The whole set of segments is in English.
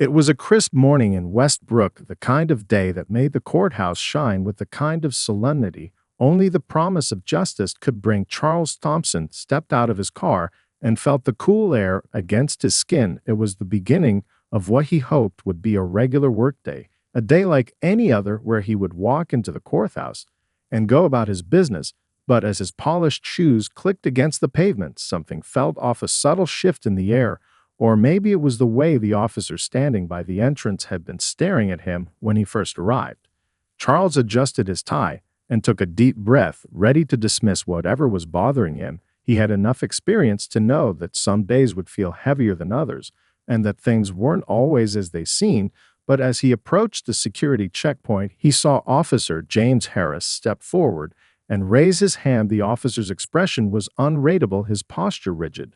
It was a crisp morning in Westbrook, the kind of day that made the courthouse shine with the kind of solemnity only the promise of justice could bring. Charles Thompson stepped out of his car and felt the cool air against his skin. It was the beginning of what he hoped would be a regular workday, a day like any other where he would walk into the courthouse and go about his business. But as his polished shoes clicked against the pavement, something felt off. A subtle shift in the air, or maybe it was the way the officer standing by the entrance had been staring at him when he first arrived. Charles adjusted his tie and took a deep breath, ready to dismiss whatever was bothering him. He had enough experience to know that some days would feel heavier than others, and that things weren't always as they seemed. But as he approached the security checkpoint, he saw Officer James Harris step forward and raise his hand. The officer's expression was unreadable, his posture rigid.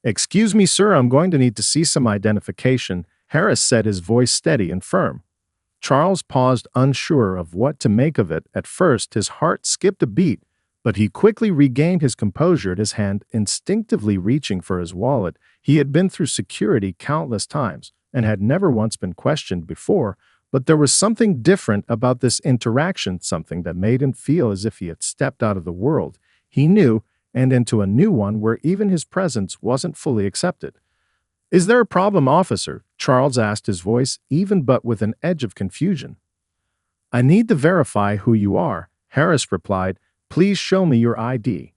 "Excuse me, sir, I'm going to need to see some identification," Harris said, his voice steady and firm. Charles paused, unsure of what to make of it. At first, his heart skipped a beat, but he quickly regained his composure, his hand instinctively reaching for his wallet. He had been through security countless times and had never once been questioned before, but there was something different about this interaction, something that made him feel as if he had stepped out of the world he knew and into a new one where even his presence wasn't fully accepted. "Is there a problem, officer?" Charles asked, his voice even but with an edge of confusion. "I need to verify who you are," Harris replied. "Please show me your ID."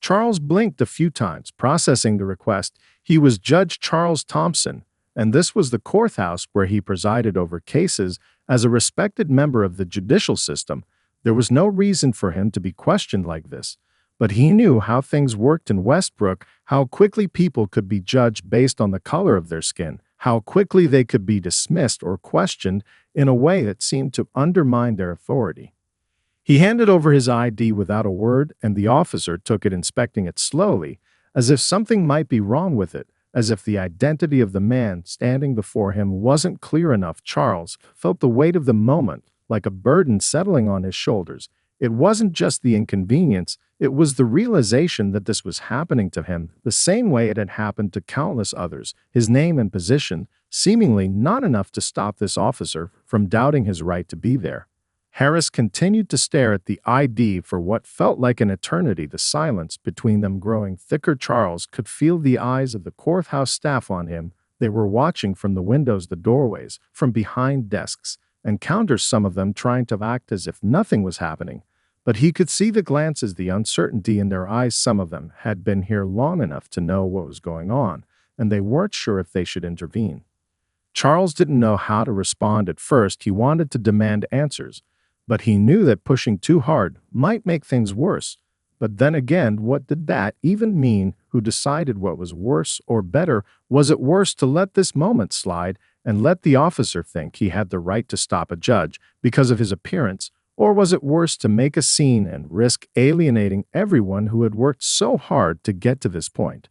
Charles blinked a few times, processing the request. He was Judge Charles Thompson, and this was the courthouse where he presided over cases. As a respected member of the judicial system, there was no reason for him to be questioned like this. But he knew how things worked in Westbrook, how quickly people could be judged based on the color of their skin, how quickly they could be dismissed or questioned in a way that seemed to undermine their authority. He handed over his ID without a word, and the officer took it, inspecting it slowly, as if something might be wrong with it, as if the identity of the man standing before him wasn't clear enough. Charles felt the weight of the moment like a burden settling on his shoulders. It wasn't just the inconvenience, it was the realization that this was happening to him the same way it had happened to countless others. His name and position, seemingly not enough to stop this officer from doubting his right to be there. Harris continued to stare at the ID for what felt like an eternity, the silence between them growing thicker. Charles could feel the eyes of the courthouse staff on him. They were watching from the windows, the doorways, from behind desks and counters, some of them trying to act as if nothing was happening. But he could see the glances, the uncertainty in their eyes. Some of them had been here long enough to know what was going on, and they weren't sure if they should intervene. Charles didn't know how to respond at first. He wanted to demand answers, but he knew that pushing too hard might make things worse. But then again, what did that even mean? Who decided what was worse or better? Was it worse to let this moment slide and let the officer think he had the right to stop a judge because of his appearance? Or was it worse to make a scene and risk alienating everyone who had worked so hard to get to this point?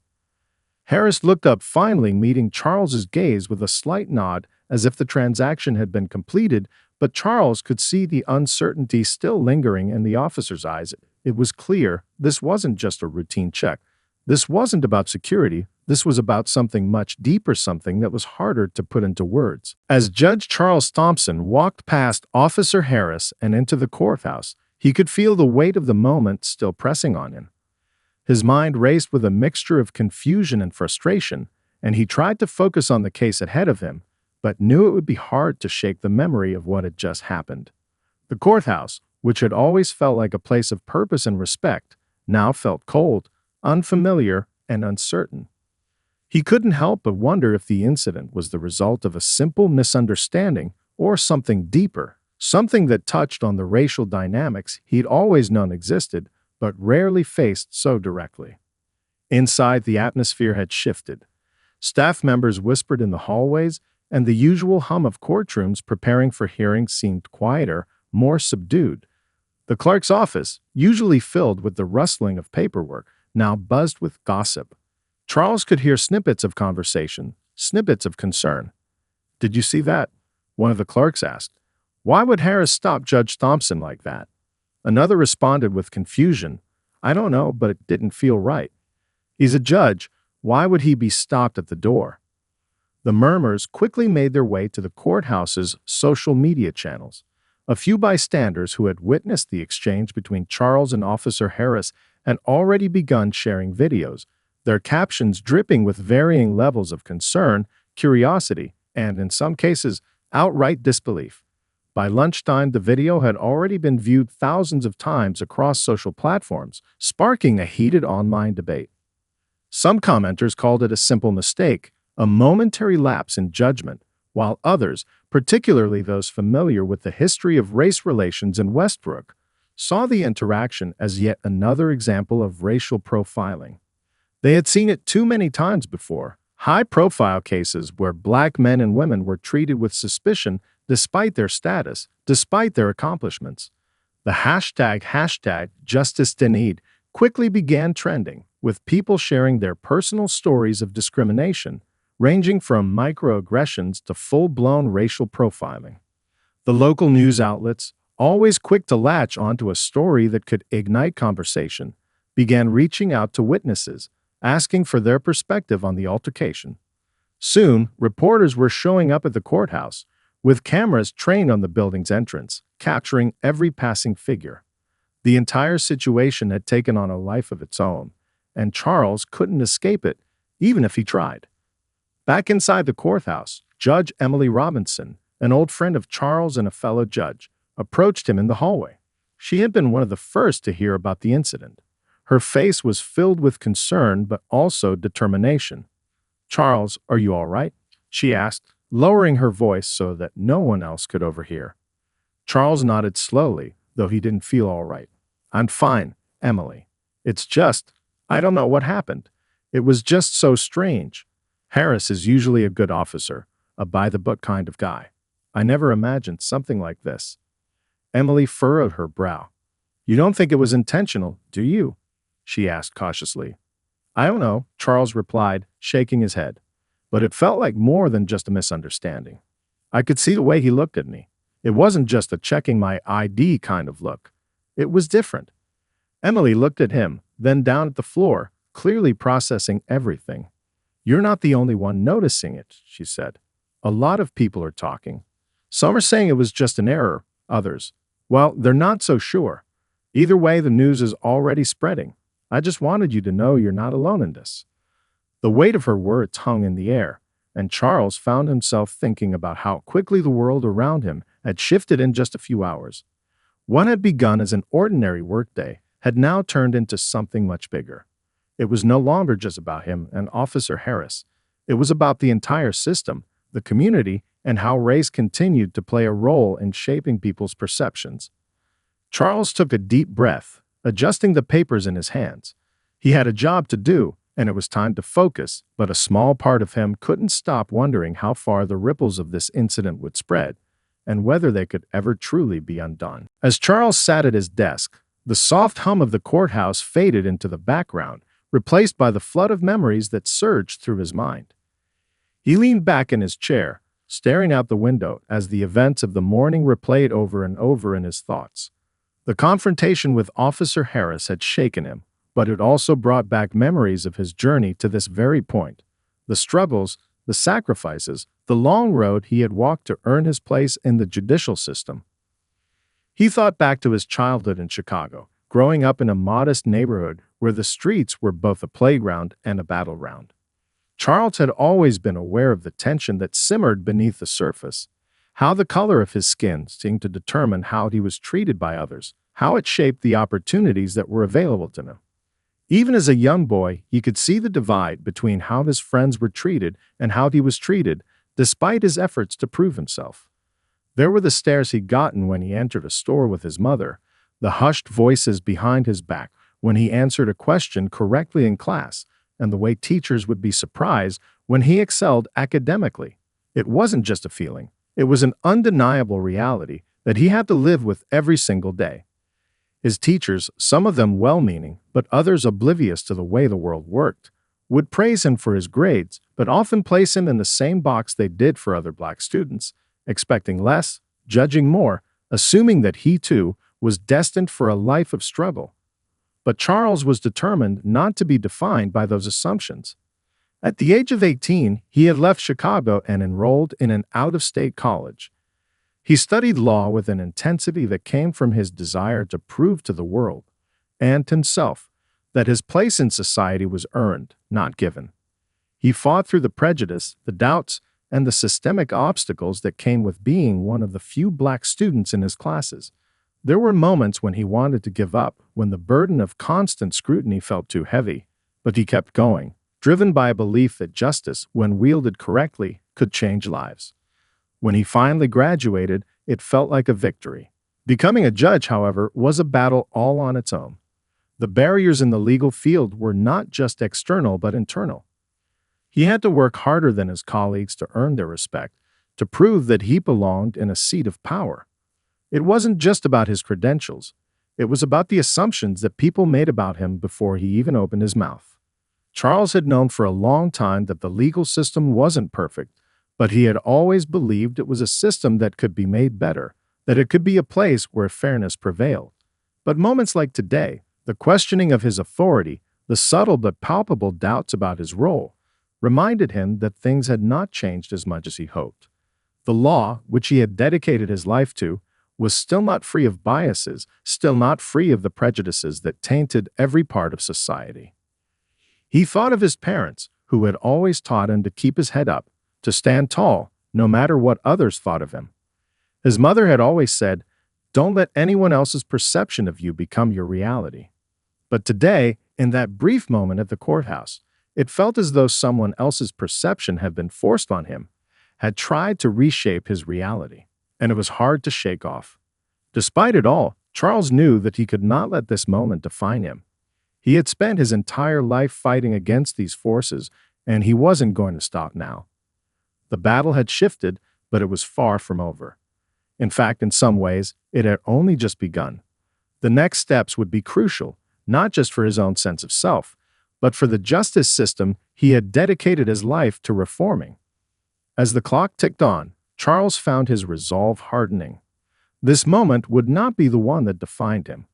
Harris looked up, finally meeting Charles's gaze with a slight nod, as if the transaction had been completed, but Charles could see the uncertainty still lingering in the officer's eyes. It was clear this wasn't just a routine check. This wasn't about security. This was about something much deeper, something that was harder to put into words. As Judge Charles Thompson walked past Officer Harris and into the courthouse, he could feel the weight of the moment still pressing on him. His mind raced with a mixture of confusion and frustration, and he tried to focus on the case ahead of him, but knew it would be hard to shake the memory of what had just happened. The courthouse, which had always felt like a place of purpose and respect, now felt cold, unfamiliar, and uncertain. He couldn't help but wonder if the incident was the result of a simple misunderstanding or something deeper, something that touched on the racial dynamics he'd always known existed, but rarely faced so directly. Inside, the atmosphere had shifted. Staff members whispered in the hallways, and the usual hum of courtrooms preparing for hearings seemed quieter, more subdued. The clerk's office, usually filled with the rustling of paperwork, now buzzed with gossip. Charles could hear snippets of conversation, snippets of concern. "Did you see that?" one of the clerks asked. "Why would Harris stop Judge Thompson like that?" Another responded with confusion. "I don't know, but it didn't feel right. He's a judge. Why would he be stopped at the door?" The murmurs quickly made their way to the courthouse's social media channels. A few bystanders who had witnessed the exchange between Charles and Officer Harris had already begun sharing videos, their captions dripping with varying levels of concern, curiosity, and, in some cases, outright disbelief. By lunchtime, the video had already been viewed thousands of times across social platforms, sparking a heated online debate. Some commenters called it a simple mistake, a momentary lapse in judgment, while others, particularly those familiar with the history of race relations in Westbrook, saw the interaction as yet another example of racial profiling. They had seen it too many times before, high-profile cases where black men and women were treated with suspicion despite their status, despite their accomplishments. The hashtag Justice Denied quickly began trending, with people sharing their personal stories of discrimination, ranging from microaggressions to full-blown racial profiling. The local news outlets, always quick to latch onto a story that could ignite conversation, began reaching out to witnesses, asking for their perspective on the altercation. Soon, reporters were showing up at the courthouse, with cameras trained on the building's entrance, capturing every passing figure. The entire situation had taken on a life of its own, and Charles couldn't escape it, even if he tried. Back inside the courthouse, Judge Emily Robinson, an old friend of Charles and a fellow judge, approached him in the hallway. She had been one of the first to hear about the incident. Her face was filled with concern but also determination. "Charles, are you all right?" she asked, lowering her voice so that no one else could overhear. Charles nodded slowly, though he didn't feel all right. "I'm fine, Emily. It's just, I don't know what happened. It was just so strange. Harris is usually a good officer, a by-the-book kind of guy. I never imagined something like this." Emily furrowed her brow. "You don't think it was intentional, do you?" she asked cautiously. "I don't know," Charles replied, shaking his head. "But it felt like more than just a misunderstanding. I could see the way he looked at me. It wasn't just a checking my ID kind of look. It was different." Emily looked at him, then down at the floor, clearly processing everything. "You're not the only one noticing it," she said. "A lot of people are talking. Some are saying it was just an error. Others, well, they're not so sure. Either way, the news is already spreading. I just wanted you to know you're not alone in this." The weight of her words hung in the air, and Charles found himself thinking about how quickly the world around him had shifted in just a few hours. What had begun as an ordinary workday had now turned into something much bigger. It was no longer just about him and Officer Harris. It was about the entire system, the community, and how race continued to play a role in shaping people's perceptions. Charles took a deep breath, adjusting the papers in his hands. He had a job to do, and it was time to focus, but a small part of him couldn't stop wondering how far the ripples of this incident would spread, and whether they could ever truly be undone. As Charles sat at his desk, the soft hum of the courthouse faded into the background, replaced by the flood of memories that surged through his mind. He leaned back in his chair, staring out the window as the events of the morning replayed over and over in his thoughts. The confrontation with Officer Harris had shaken him, but it also brought back memories of his journey to this very point. The struggles, the sacrifices, the long road he had walked to earn his place in the judicial system. He thought back to his childhood in Chicago, growing up in a modest neighborhood where the streets were both a playground and a battleground. Charles had always been aware of the tension that simmered beneath the surface, how the color of his skin seemed to determine how he was treated by others, how it shaped the opportunities that were available to him. Even as a young boy, he could see the divide between how his friends were treated and how he was treated, despite his efforts to prove himself. There were the stares he'd gotten when he entered a store with his mother, the hushed voices behind his back when he answered a question correctly in class, and the way teachers would be surprised when he excelled academically. It wasn't just a feeling. It was an undeniable reality that he had to live with every single day. His teachers, some of them well-meaning, but others oblivious to the way the world worked, would praise him for his grades, but often place him in the same box they did for other black students, expecting less, judging more, assuming that he, too, was destined for a life of struggle. But Charles was determined not to be defined by those assumptions. At the age of 18, he had left Chicago and enrolled in an out-of-state college. He studied law with an intensity that came from his desire to prove to the world, and himself, that his place in society was earned, not given. He fought through the prejudice, the doubts, and the systemic obstacles that came with being one of the few black students in his classes. There were moments when he wanted to give up, when the burden of constant scrutiny felt too heavy, but he kept going, driven by a belief that justice, when wielded correctly, could change lives. When he finally graduated, it felt like a victory. Becoming a judge, however, was a battle all on its own. The barriers in the legal field were not just external but internal. He had to work harder than his colleagues to earn their respect, to prove that he belonged in a seat of power. It wasn't just about his credentials. It was about the assumptions that people made about him before he even opened his mouth. Charles had known for a long time that the legal system wasn't perfect, but he had always believed it was a system that could be made better, that it could be a place where fairness prevailed. But moments like today, the questioning of his authority, the subtle but palpable doubts about his role, reminded him that things had not changed as much as he hoped. The law, which he had dedicated his life to, was still not free of biases, still not free of the prejudices that tainted every part of society. He thought of his parents, who had always taught him to keep his head up, to stand tall, no matter what others thought of him. His mother had always said, "Don't let anyone else's perception of you become your reality." But today, in that brief moment at the courthouse, it felt as though someone else's perception had been forced on him, had tried to reshape his reality, and it was hard to shake off. Despite it all, Charles knew that he could not let this moment define him. He had spent his entire life fighting against these forces, and he wasn't going to stop now. The battle had shifted, but it was far from over. In fact, in some ways, it had only just begun. The next steps would be crucial, not just for his own sense of self, but for the justice system he had dedicated his life to reforming. As the clock ticked on, Charles found his resolve hardening. This moment would not be the one that defined him.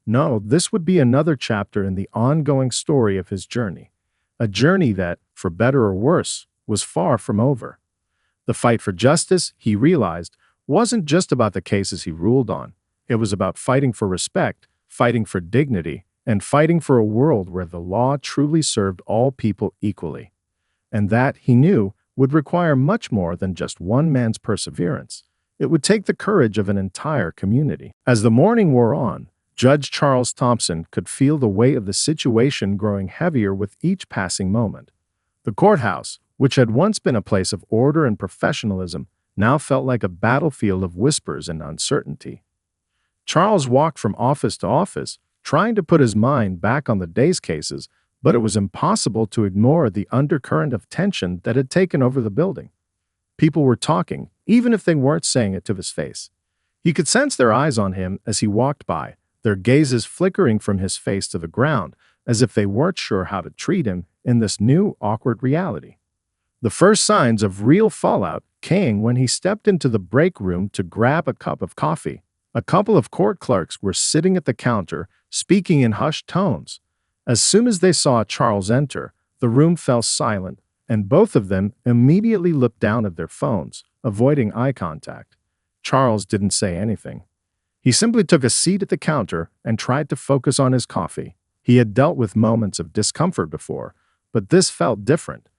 No, this would be another chapter in the ongoing story of his journey, a journey that, for better or worse, was far from over. The fight for justice, he realized, wasn't just about the cases he ruled on. It was about fighting for respect, fighting for dignity, and fighting for a world where the law truly served all people equally. And that, he knew, would require much more than just one man's perseverance. It would take the courage of an entire community. As the morning wore on, Judge Charles Thompson could feel the weight of the situation growing heavier with each passing moment. The courthouse, which had once been a place of order and professionalism, now felt like a battlefield of whispers and uncertainty. Charles walked from office to office, trying to put his mind back on the day's cases, but it was impossible to ignore the undercurrent of tension that had taken over the building. People were talking, even if they weren't saying it to his face. He could sense their eyes on him as he walked by, their gazes flickering from his face to the ground, as if they weren't sure how to treat him in this new, awkward reality. The first signs of real fallout came when he stepped into the break room to grab a cup of coffee. A couple of court clerks were sitting at the counter, speaking in hushed tones. As soon as they saw Charles enter, the room fell silent, and both of them immediately looked down at their phones, avoiding eye contact. Charles didn't say anything. He simply took a seat at the counter and tried to focus on his coffee. He had dealt with moments of discomfort before, but this felt different.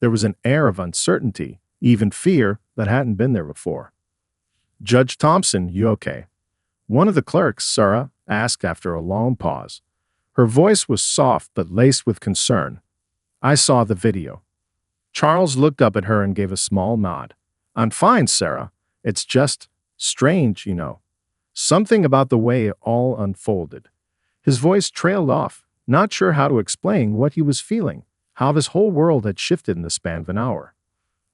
There was an air of uncertainty, even fear, that hadn't been there before. "Judge Thompson, you okay?" One of the clerks, Sarah, asked after a long pause. Her voice was soft but laced with concern. "I saw the video." Charles looked up at her and gave a small nod. "I'm fine, Sarah. It's just strange, you know. Something about the way it all unfolded." His voice trailed off, not sure how to explain what he was feeling, how his whole world had shifted in the span of an hour.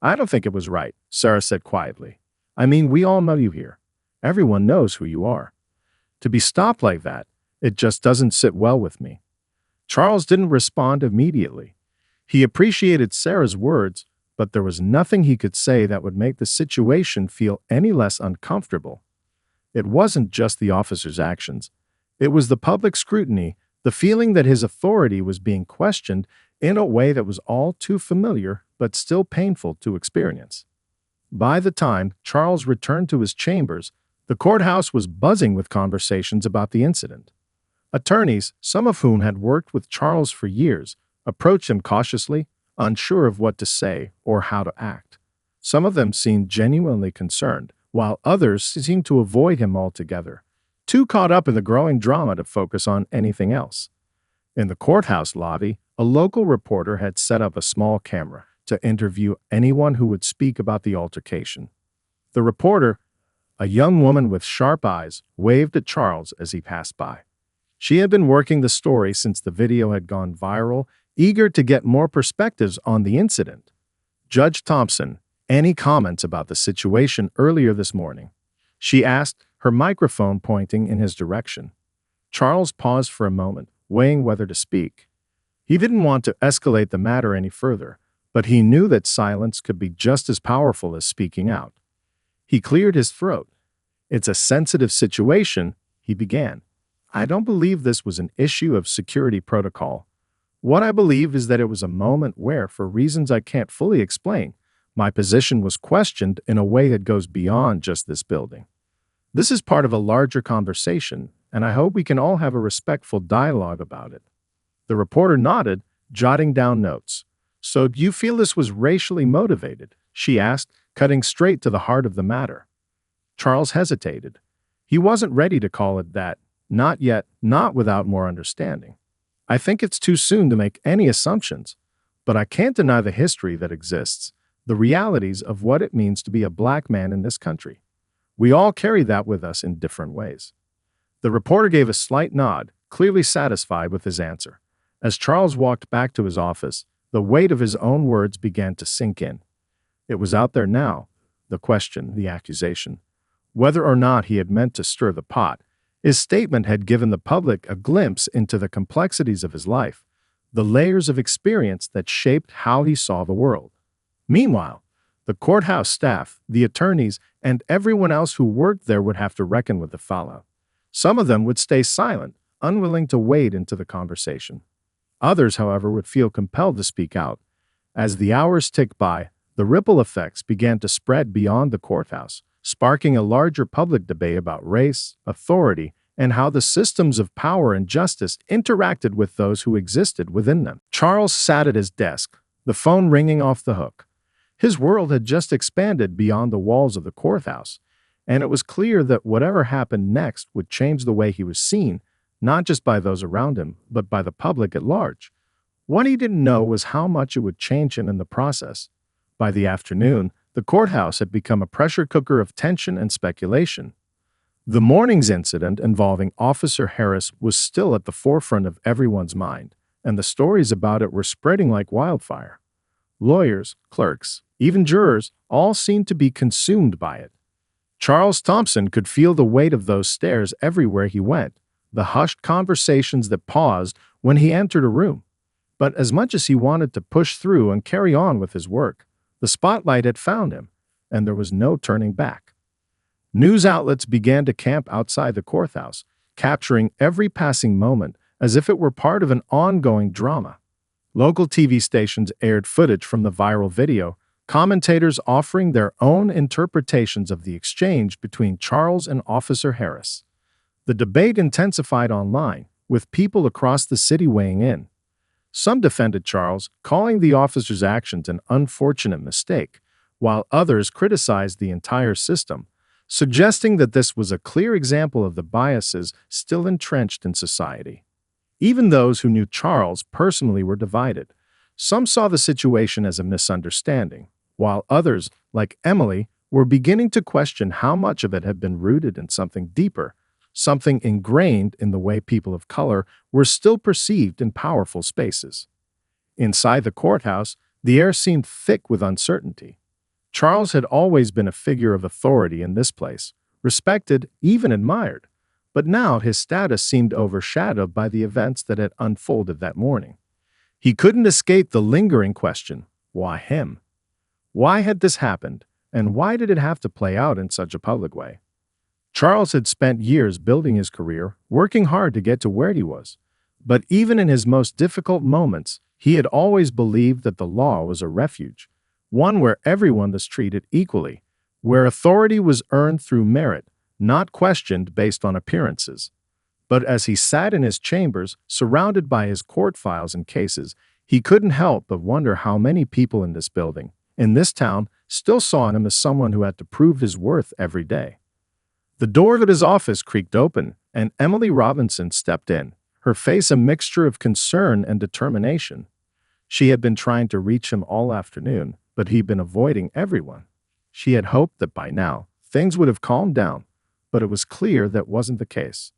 "I don't think it was right," Sarah said quietly. "I mean, we all know you here. Everyone knows who you are. To be stopped like that, it just doesn't sit well with me." Charles didn't respond immediately. He appreciated Sarah's words, but there was nothing he could say that would make the situation feel any less uncomfortable. It wasn't just the officer's actions. It was the public scrutiny, the feeling that his authority was being questioned, in a way that was all too familiar but still painful to experience. By the time Charles returned to his chambers, the courthouse was buzzing with conversations about the incident. Attorneys, some of whom had worked with Charles for years, approached him cautiously, unsure of what to say or how to act. Some of them seemed genuinely concerned, while others seemed to avoid him altogether, too caught up in the growing drama to focus on anything else. In the courthouse lobby, a local reporter had set up a small camera to interview anyone who would speak about the altercation. The reporter, a young woman with sharp eyes, waved at Charles as he passed by. She had been working the story since the video had gone viral, eager to get more perspectives on the incident. Judge Thompson, any comments about the situation earlier this morning? She asked, her microphone pointing in his direction. Charles paused for a moment, weighing whether to speak. He didn't want to escalate the matter any further, but he knew that silence could be just as powerful as speaking out. He cleared his throat. "It's a sensitive situation," he began. "I don't believe this was an issue of security protocol. What I believe is that it was a moment where, for reasons I can't fully explain, my position was questioned in a way that goes beyond just this building. This is part of a larger conversation, and I hope we can all have a respectful dialogue about it." The reporter nodded, jotting down notes. "So do you feel this was racially motivated?" she asked, cutting straight to the heart of the matter. Charles hesitated. He wasn't ready to call it that. Not yet, not without more understanding. "I think it's too soon to make any assumptions, but I can't deny the history that exists, the realities of what it means to be a black man in this country. We all carry that with us in different ways." The reporter gave a slight nod, clearly satisfied with his answer. As Charles walked back to his office, the weight of his own words began to sink in. It was out there now, the question, the accusation. Whether or not he had meant to stir the pot, his statement had given the public a glimpse into the complexities of his life, the layers of experience that shaped how he saw the world. Meanwhile, the courthouse staff, the attorneys, and everyone else who worked there would have to reckon with the fallout. Some of them would stay silent, unwilling to wade into the conversation. Others, however, would feel compelled to speak out. As the hours ticked by, the ripple effects began to spread beyond the courthouse, sparking a larger public debate about race, authority, and how the systems of power and justice interacted with those who existed within them. Charles sat at his desk, the phone ringing off the hook. His world had just expanded beyond the walls of the courthouse, and it was clear that whatever happened next would change the way he was seen, not just by those around him, but by the public at large. What he didn't know was how much it would change him in the process. By the afternoon, the courthouse had become a pressure cooker of tension and speculation. The morning's incident involving Officer Harris was still at the forefront of everyone's mind, and the stories about it were spreading like wildfire. Lawyers, clerks, even jurors, all seemed to be consumed by it. Charles Thompson could feel the weight of those stares everywhere he went, the hushed conversations that paused when he entered a room. But as much as he wanted to push through and carry on with his work, the spotlight had found him, and there was no turning back. News outlets began to camp outside the courthouse, capturing every passing moment as if it were part of an ongoing drama. Local TV stations aired footage from the viral video, commentators offering their own interpretations of the exchange between Charles and Officer Harris. The debate intensified online, with people across the city weighing in. Some defended Charles, calling the officer's actions an unfortunate mistake, while others criticized the entire system, suggesting that this was a clear example of the biases still entrenched in society. Even those who knew Charles personally were divided. Some saw the situation as a misunderstanding, while others, like Emily, were beginning to question how much of it had been rooted in something deeper, something ingrained in the way people of color were still perceived in powerful spaces. Inside the courthouse, the air seemed thick with uncertainty. Charles had always been a figure of authority in this place, respected, even admired, but now his status seemed overshadowed by the events that had unfolded that morning. He couldn't escape the lingering question, why him? Why had this happened, and why did it have to play out in such a public way? Charles had spent years building his career, working hard to get to where he was. But even in his most difficult moments, He had always believed that the law was a refuge, one where everyone was treated equally, where authority was earned through merit, not questioned based on appearances. But as he sat in his chambers, surrounded by his court files and cases, he couldn't help but wonder how many people in this building, in this town, still saw him as someone who had to prove his worth every day. The door of his office creaked open, and Emily Robinson stepped in, her face a mixture of concern and determination. She had been trying to reach him all afternoon, but he'd been avoiding everyone. She had hoped that by now, things would have calmed down, but it was clear that wasn't the case.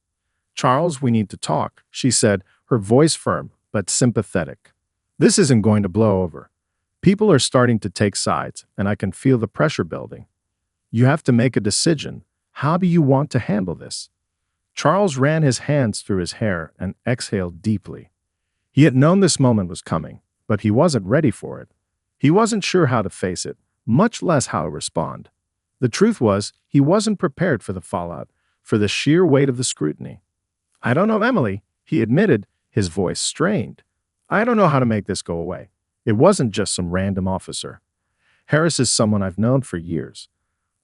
"Charles, we need to talk," she said, her voice firm but sympathetic. "This isn't going to blow over. People are starting to take sides, and I can feel the pressure building. You have to make a decision. How do you want to handle this?" Charles ran his hands through his hair and exhaled deeply. He had known this moment was coming, but he wasn't ready for it. He wasn't sure how to face it, much less how to respond. The truth was, he wasn't prepared for the fallout, for the sheer weight of the scrutiny. "I don't know, Emily," he admitted, his voice strained. "I don't know how to make this go away. It wasn't just some random officer. Harris is someone I've known for years.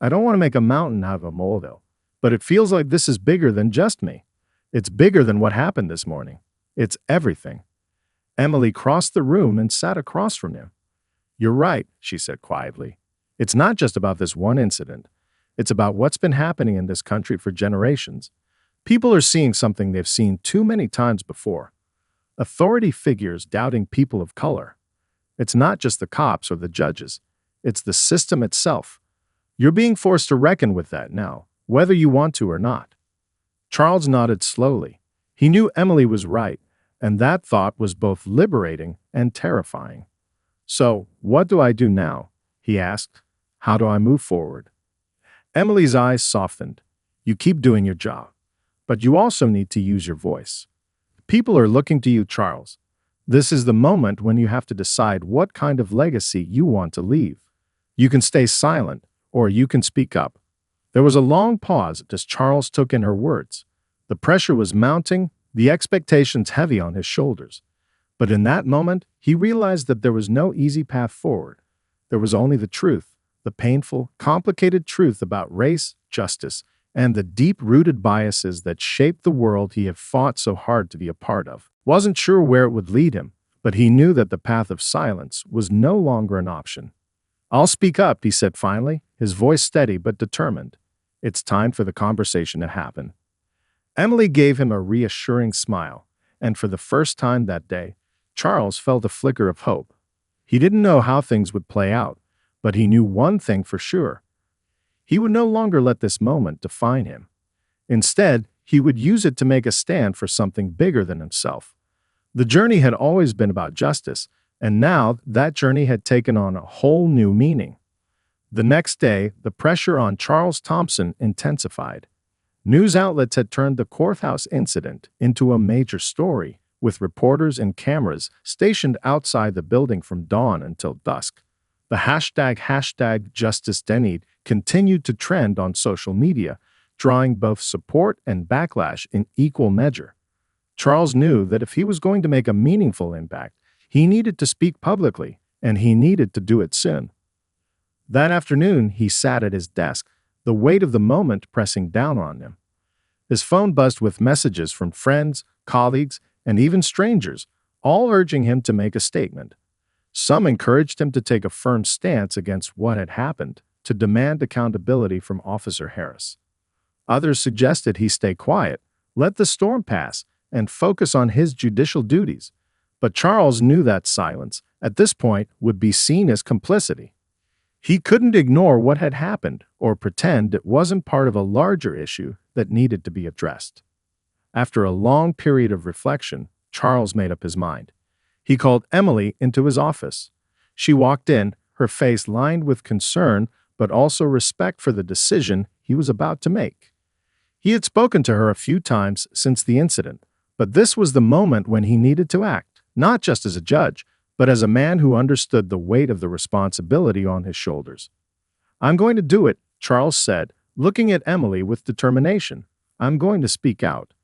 I don't want to make a mountain out of a molehill, but it feels like this is bigger than just me. It's bigger than what happened this morning. It's everything." Emily crossed the room and sat across from him. "You're right," she said quietly. "It's not just about this one incident. It's about what's been happening in this country for generations. People are seeing something they've seen too many times before. Authority figures doubting people of color. It's not just the cops or the judges. It's the system itself. You're being forced to reckon with that now, whether you want to or not." Charles nodded slowly. He knew Emily was right, and that thought was both liberating and terrifying. "So, what do I do now?" he asked. "How do I move forward?" Emily's eyes softened. "You keep doing your job, but you also need to use your voice. People are looking to you, Charles. This is the moment when you have to decide what kind of legacy you want to leave. You can stay silent, or you can speak up." There was a long pause as Charles took in her words. The pressure was mounting, the expectations heavy on his shoulders. But in that moment, he realized that there was no easy path forward. There was only the truth, the painful, complicated truth about race, justice, and the deep-rooted biases that shaped the world he had fought so hard to be a part of. Wasn't sure where it would lead him, but he knew that the path of silence was no longer an option. "I'll speak up," he said finally, his voice steady but determined. "It's time for the conversation to happen." Emily gave him a reassuring smile, and for the first time that day, Charles felt a flicker of hope. He didn't know how things would play out, but he knew one thing for sure. He would no longer let this moment define him. Instead, he would use it to make a stand for something bigger than himself. The journey had always been about justice, and now that journey had taken on a whole new meaning. The next day, the pressure on Charles Thompson intensified. News outlets had turned the Courthouse incident into a major story, with reporters and cameras stationed outside the building from dawn until dusk. The hashtag Justice Denied continued to trend on social media, drawing both support and backlash in equal measure. Charles knew that if he was going to make a meaningful impact, he needed to speak publicly, and he needed to do it soon. That afternoon, he sat at his desk, the weight of the moment pressing down on him. His phone buzzed with messages from friends, colleagues, and even strangers, all urging him to make a statement. Some encouraged him to take a firm stance against what had happened, to demand accountability from Officer Harris. Others suggested he stay quiet, let the storm pass, and focus on his judicial duties. But Charles knew that silence, at this point, would be seen as complicity. He couldn't ignore what had happened or pretend it wasn't part of a larger issue that needed to be addressed. After a long period of reflection, Charles made up his mind. He called Emily into his office. She walked in, her face lined with concern but also respect for the decision he was about to make. He had spoken to her a few times since the incident, but this was the moment when he needed to act, not just as a judge, but as a man who understood the weight of the responsibility on his shoulders. "I'm going to do it," Charles said, looking at Emily with determination. "I'm going to speak out."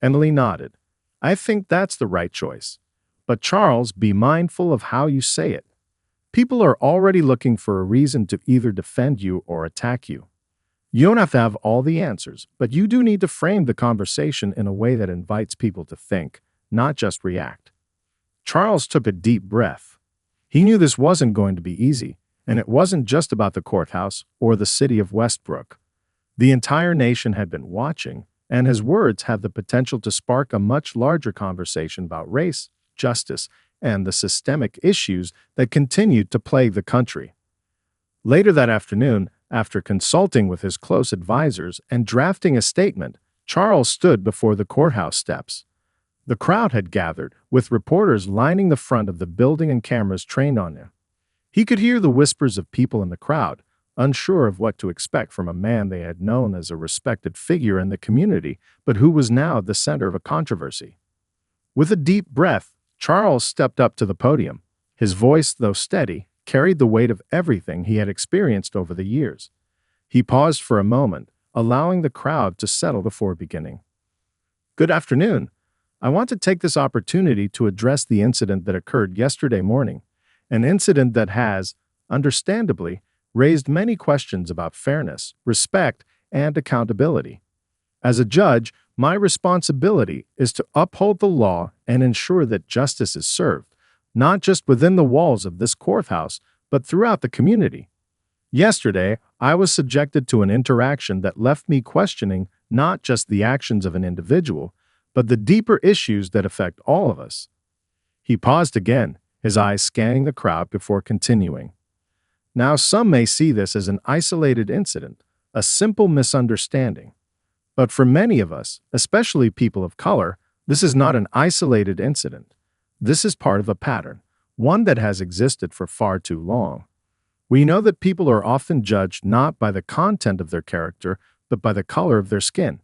Emily nodded. "I think that's the right choice. But Charles, be mindful of how you say it. People are already looking for a reason to either defend you or attack you. You don't have to have all the answers, but you do need to frame the conversation in a way that invites people to think, not just react. Charles took a deep breath. He knew this wasn't going to be easy, and it wasn't just about the courthouse or the city of Westbrook. The entire nation had been watching, and his words had the potential to spark a much larger conversation about race, justice, and the systemic issues that continued to plague the country. Later that afternoon, after consulting with his close advisors and drafting a statement, Charles stood before the courthouse steps. The crowd had gathered, with reporters lining the front of the building and cameras trained on him. He could hear the whispers of people in the crowd, unsure of what to expect from a man they had known as a respected figure in the community, but who was now the center of a controversy. With a deep breath, Charles stepped up to the podium. His voice, though steady, carried the weight of everything he had experienced over the years. He paused for a moment, allowing the crowd to settle before beginning. "Good afternoon. I want to take this opportunity to address the incident that occurred yesterday morning, an incident that has, understandably, raised many questions about fairness, respect, and accountability. As a judge, my responsibility is to uphold the law and ensure that justice is served, not just within the walls of this courthouse, but throughout the community. Yesterday, I was subjected to an interaction that left me questioning not just the actions of an individual, but the deeper issues that affect all of us." He paused again, his eyes scanning the crowd before continuing. "Now, some may see this as an isolated incident, a simple misunderstanding. But for many of us, especially people of color, this is not an isolated incident. This is part of a pattern, one that has existed for far too long. We know that people are often judged not by the content of their character, but by the color of their skin.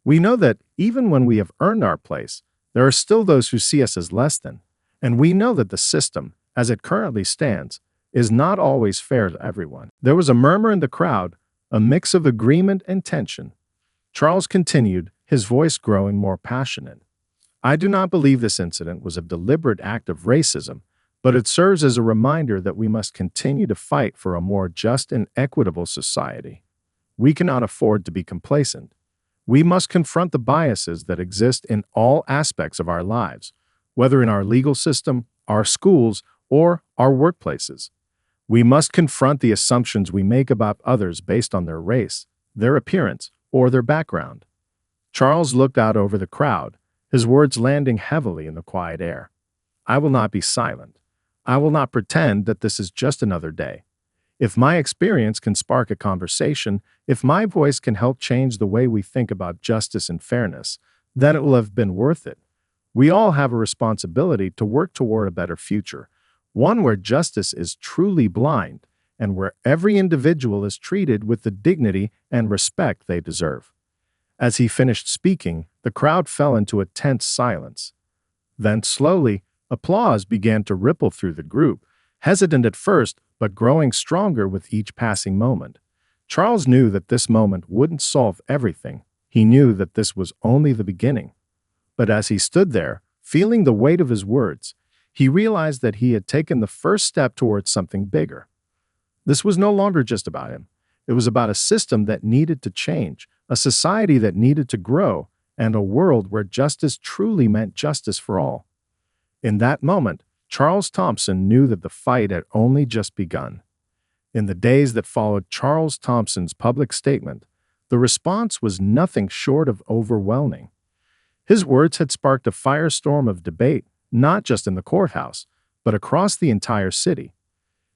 We know that even when we have earned our place, there are still those who see us as less than. And we know that the system, as it currently stands, is not always fair to everyone." There was a murmur in the crowd, a mix of agreement and tension. Charles continued, his voice growing more passionate. "I do not believe this incident was a deliberate act of racism, but it serves as a reminder that we must continue to fight for a more just and equitable society. We cannot afford to be complacent. We must confront the biases that exist in all aspects of our lives, whether in our legal system, our schools, or our workplaces. We must confront the assumptions we make about others based on their race, their appearance, or their background." Charles looked out over the crowd, his words landing heavily in the quiet air. "I will not be silent. I will not pretend that this is just another day. If my experience can spark a conversation, if my voice can help change the way we think about justice and fairness, then it will have been worth it. We all have a responsibility to work toward a better future, one where justice is truly blind and where every individual is treated with the dignity and respect they deserve." As he finished speaking, the crowd fell into a tense silence. Then slowly, applause began to ripple through the group, hesitant at first, but growing stronger with each passing moment. Charles knew that this moment wouldn't solve everything. He knew that this was only the beginning. But as he stood there, feeling the weight of his words, he realized that he had taken the first step towards something bigger. This was no longer just about him. It was about a system that needed to change, a society that needed to grow, and a world where justice truly meant justice for all. In that moment, Charles Thompson knew that the fight had only just begun. In the days that followed Charles Thompson's public statement, the response was nothing short of overwhelming. His words had sparked a firestorm of debate, not just in the courthouse, but across the entire city.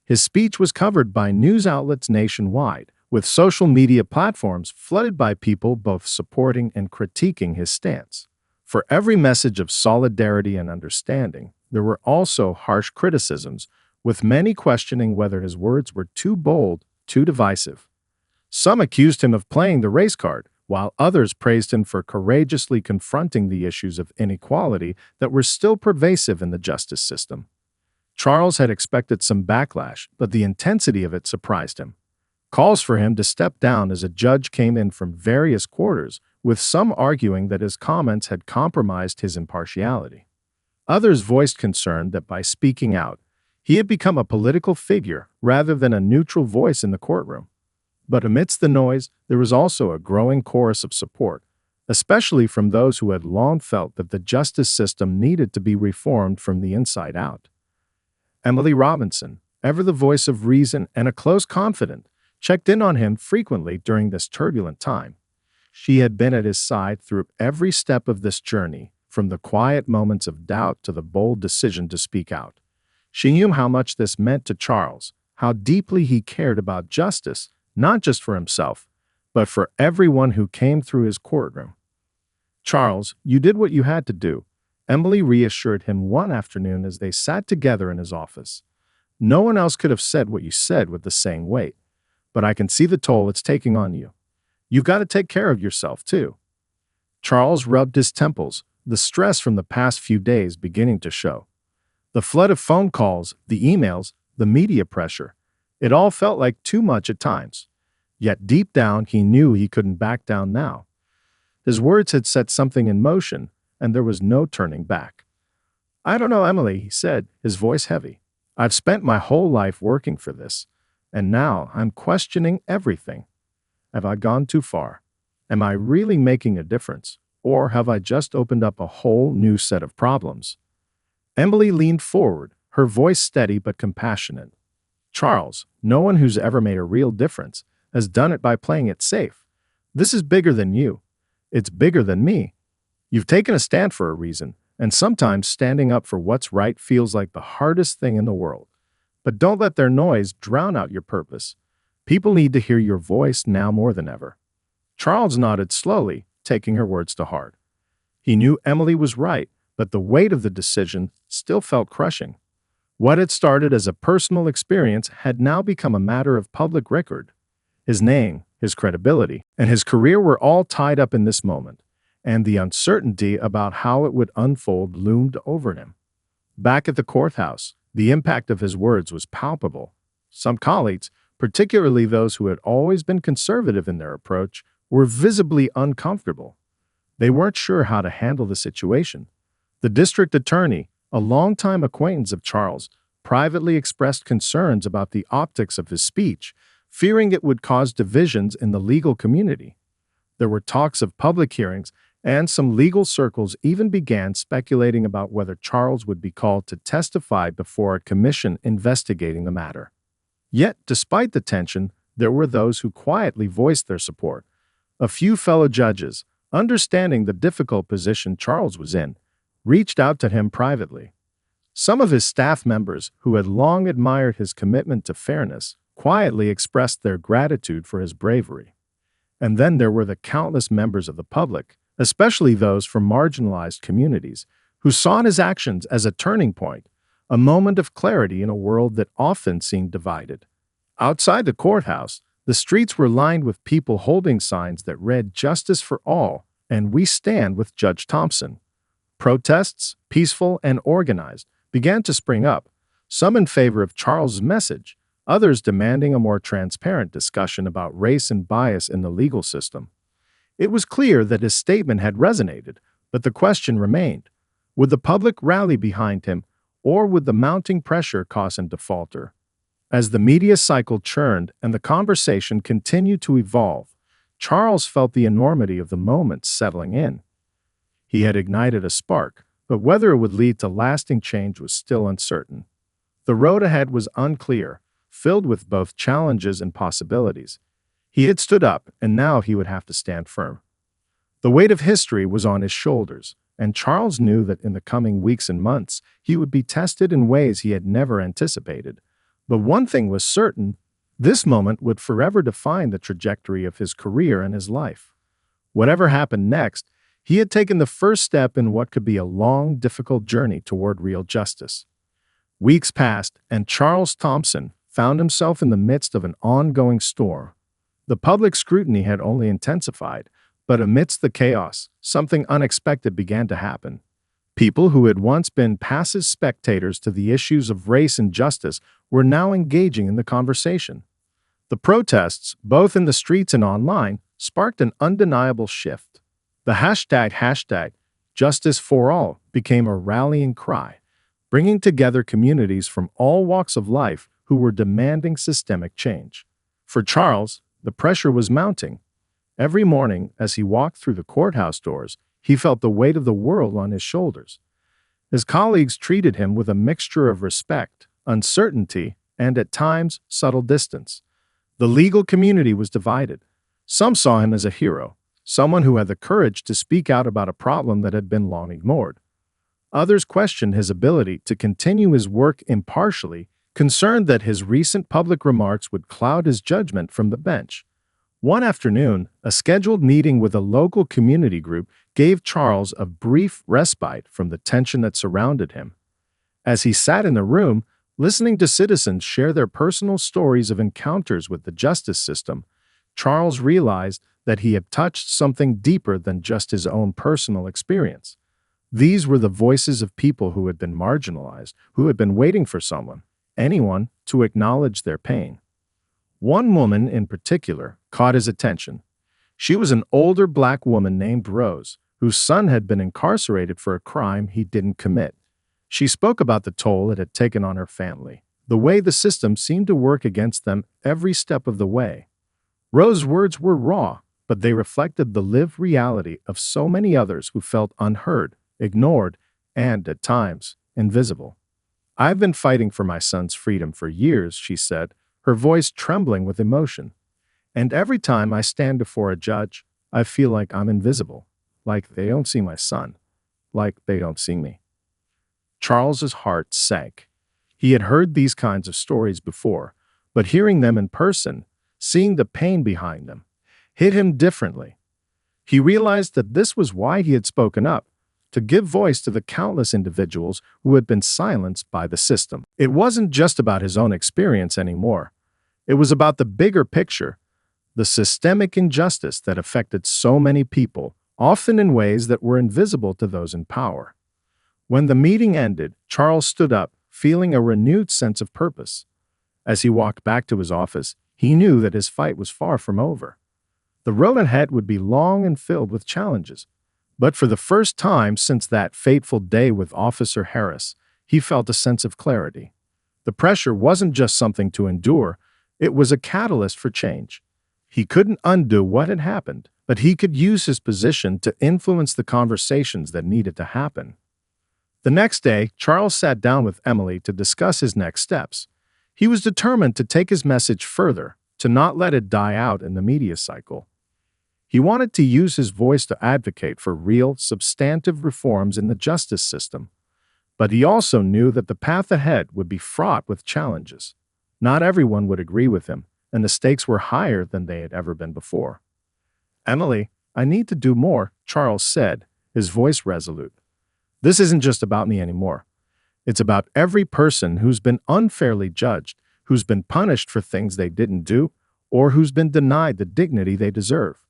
His speech was covered by news outlets nationwide, with social media platforms flooded by people both supporting and critiquing his stance. For every message of solidarity and understanding, there were also harsh criticisms, with many questioning whether his words were too bold, too divisive. Some accused him of playing the race card, while others praised him for courageously confronting the issues of inequality that were still pervasive in the justice system. Charles had expected some backlash, but the intensity of it surprised him. Calls for him to step down as a judge came in from various quarters, with some arguing that his comments had compromised his impartiality. Others voiced concern that by speaking out, he had become a political figure rather than a neutral voice in the courtroom. But amidst the noise, there was also a growing chorus of support, especially from those who had long felt that the justice system needed to be reformed from the inside out. Emily Robinson, ever the voice of reason and a close confidant, checked in on him frequently during this turbulent time. She had been at his side through every step of this journey, from the quiet moments of doubt to the bold decision to speak out. She knew how much this meant to Charles, how deeply he cared about justice, not just for himself, but for everyone who came through his courtroom. "Charles, you did what you had to do," Emily reassured him one afternoon as they sat together in his office. "No one else could have said what you said with the same weight, but I can see the toll it's taking on you. You've got to take care of yourself, too." Charles rubbed his temples, the stress from the past few days beginning to show. The flood of phone calls, the emails, the media pressure, it all felt like too much at times. Yet deep down, he knew he couldn't back down now. His words had set something in motion, and there was no turning back. "I don't know, Emily," he said, his voice heavy. "I've spent my whole life working for this, and now I'm questioning everything. Have I gone too far? Am I really making a difference? Or have I just opened up a whole new set of problems?" Emily leaned forward, her voice steady but compassionate. "Charles, no one who's ever made a real difference has done it by playing it safe. This is bigger than you. It's bigger than me. You've taken a stand for a reason, and sometimes standing up for what's right feels like the hardest thing in the world. But don't let their noise drown out your purpose. People need to hear your voice now more than ever." Charles nodded slowly, taking her words to heart. He knew Emily was right, but the weight of the decision still felt crushing. What had started as a personal experience had now become a matter of public record. His name, his credibility, and his career were all tied up in this moment, and the uncertainty about how it would unfold loomed over him. Back at the courthouse, the impact of his words was palpable. Some colleagues, particularly those who had always been conservative in their approach, were visibly uncomfortable. They weren't sure how to handle the situation. The district attorney, a longtime acquaintance of Charles, privately expressed concerns about the optics of his speech, fearing it would cause divisions in the legal community. There were talks of public hearings, and some legal circles even began speculating about whether Charles would be called to testify before a commission investigating the matter. Yet, despite the tension, there were those who quietly voiced their support. A few fellow judges, understanding the difficult position Charles was in, reached out to him privately. Some of his staff members, who had long admired his commitment to fairness, quietly expressed their gratitude for his bravery. And then there were the countless members of the public, especially those from marginalized communities, who saw his actions as a turning point, a moment of clarity in a world that often seemed divided. Outside the courthouse, the streets were lined with people holding signs that read "Justice for All" and "We Stand with Judge Thompson." Protests, peaceful and organized, began to spring up, some in favor of Charles' message, others demanding a more transparent discussion about race and bias in the legal system. It was clear that his statement had resonated, but the question remained: would the public rally behind him, or would the mounting pressure cause him to falter? As the media cycle churned and the conversation continued to evolve, Charles felt the enormity of the moment settling in. He had ignited a spark, but whether it would lead to lasting change was still uncertain. The road ahead was unclear, filled with both challenges and possibilities. He had stood up, and now he would have to stand firm. The weight of history was on his shoulders, and Charles knew that in the coming weeks and months, he would be tested in ways he had never anticipated. But one thing was certain: this moment would forever define the trajectory of his career and his life. Whatever happened next, he had taken the first step in what could be a long, difficult journey toward real justice. Weeks passed, and Charles Thompson found himself in the midst of an ongoing storm. The public scrutiny had only intensified, but amidst the chaos, something unexpected began to happen. People who had once been passive spectators to the issues of race and justice were now engaging in the conversation. The protests, both in the streets and online, sparked an undeniable shift. The hashtag Justice for All became a rallying cry, bringing together communities from all walks of life who were demanding systemic change. For Charles, the pressure was mounting. Every morning, as he walked through the courthouse doors, he felt the weight of the world on his shoulders. His colleagues treated him with a mixture of respect, uncertainty, and at times subtle distance. The legal community was divided. Some saw him as a hero, someone who had the courage to speak out about a problem that had been long ignored. Others questioned his ability to continue his work impartially, concerned that his recent public remarks would cloud his judgment from the bench. One afternoon, a scheduled meeting with a local community group gave Charles a brief respite from the tension that surrounded him. As he sat in the room, listening to citizens share their personal stories of encounters with the justice system, Charles realized that he had touched something deeper than just his own personal experience. These were the voices of people who had been marginalized, who had been waiting for someone, anyone, to acknowledge their pain. One woman in particular caught his attention. She was an older black woman named Rose, whose son had been incarcerated for a crime he didn't commit. She spoke about the toll it had taken on her family, the way the system seemed to work against them every step of the way. Rose's words were raw, but they reflected the lived reality of so many others who felt unheard, ignored, and, at times, invisible. "I've been fighting for my son's freedom for years," she said, her voice trembling with emotion. "And every time I stand before a judge, I feel like I'm invisible, like they don't see my son, like they don't see me." Charles's heart sank. He had heard these kinds of stories before, but hearing them in person, seeing the pain behind them, hit him differently. He realized that this was why he had spoken up, to give voice to the countless individuals who had been silenced by the system. It wasn't just about his own experience anymore. It was about the bigger picture, the systemic injustice that affected so many people, often in ways that were invisible to those in power. When the meeting ended, Charles stood up, feeling a renewed sense of purpose. As he walked back to his office, he knew that his fight was far from over. The road ahead would be long and filled with challenges. But for the first time since that fateful day with Officer Harris, he felt a sense of clarity. The pressure wasn't just something to endure, it was a catalyst for change. He couldn't undo what had happened, but he could use his position to influence the conversations that needed to happen. The next day, Charles sat down with Emily to discuss his next steps. He was determined to take his message further, to not let it die out in the media cycle. He wanted to use his voice to advocate for real, substantive reforms in the justice system. But he also knew that the path ahead would be fraught with challenges. Not everyone would agree with him, and the stakes were higher than they had ever been before. "Emily, I need to do more," Charles said, his voice resolute. "This isn't just about me anymore. It's about every person who's been unfairly judged, who's been punished for things they didn't do, or who's been denied the dignity they deserve."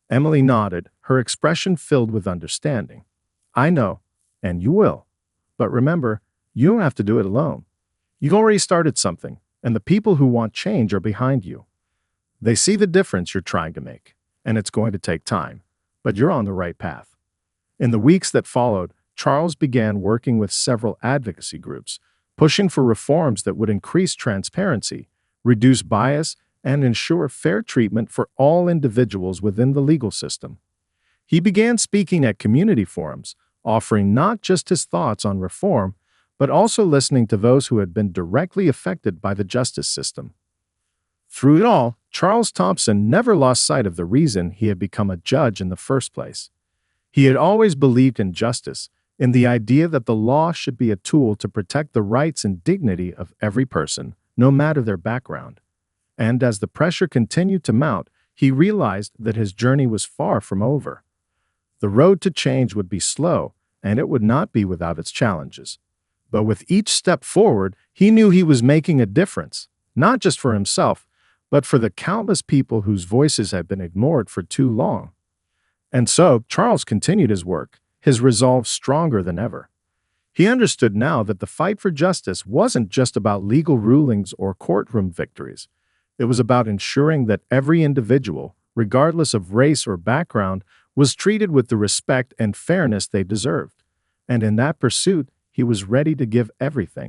Emily nodded, her expression filled with understanding. "I know, and you will. But remember, you don't have to do it alone. You've already started something, and the people who want change are behind you. They see the difference you're trying to make, and it's going to take time, but you're on the right path." In the weeks that followed, Charles began working with several advocacy groups, pushing for reforms that would increase transparency, reduce bias, and ensure fair treatment for all individuals within the legal system. He began speaking at community forums, offering not just his thoughts on reform, but also listening to those who had been directly affected by the justice system. Through it all, Charles Thompson never lost sight of the reason he had become a judge in the first place. He had always believed in justice, in the idea that the law should be a tool to protect the rights and dignity of every person, no matter their background. And as the pressure continued to mount, he realized that his journey was far from over. The road to change would be slow, and it would not be without its challenges. But with each step forward, he knew he was making a difference, not just for himself, but for the countless people whose voices had been ignored for too long. And so, Charles continued his work, his resolve stronger than ever. He understood now that the fight for justice wasn't just about legal rulings or courtroom victories. It was about ensuring that every individual, regardless of race or background, was treated with the respect and fairness they deserved. and in that pursuit, he was ready to give everything.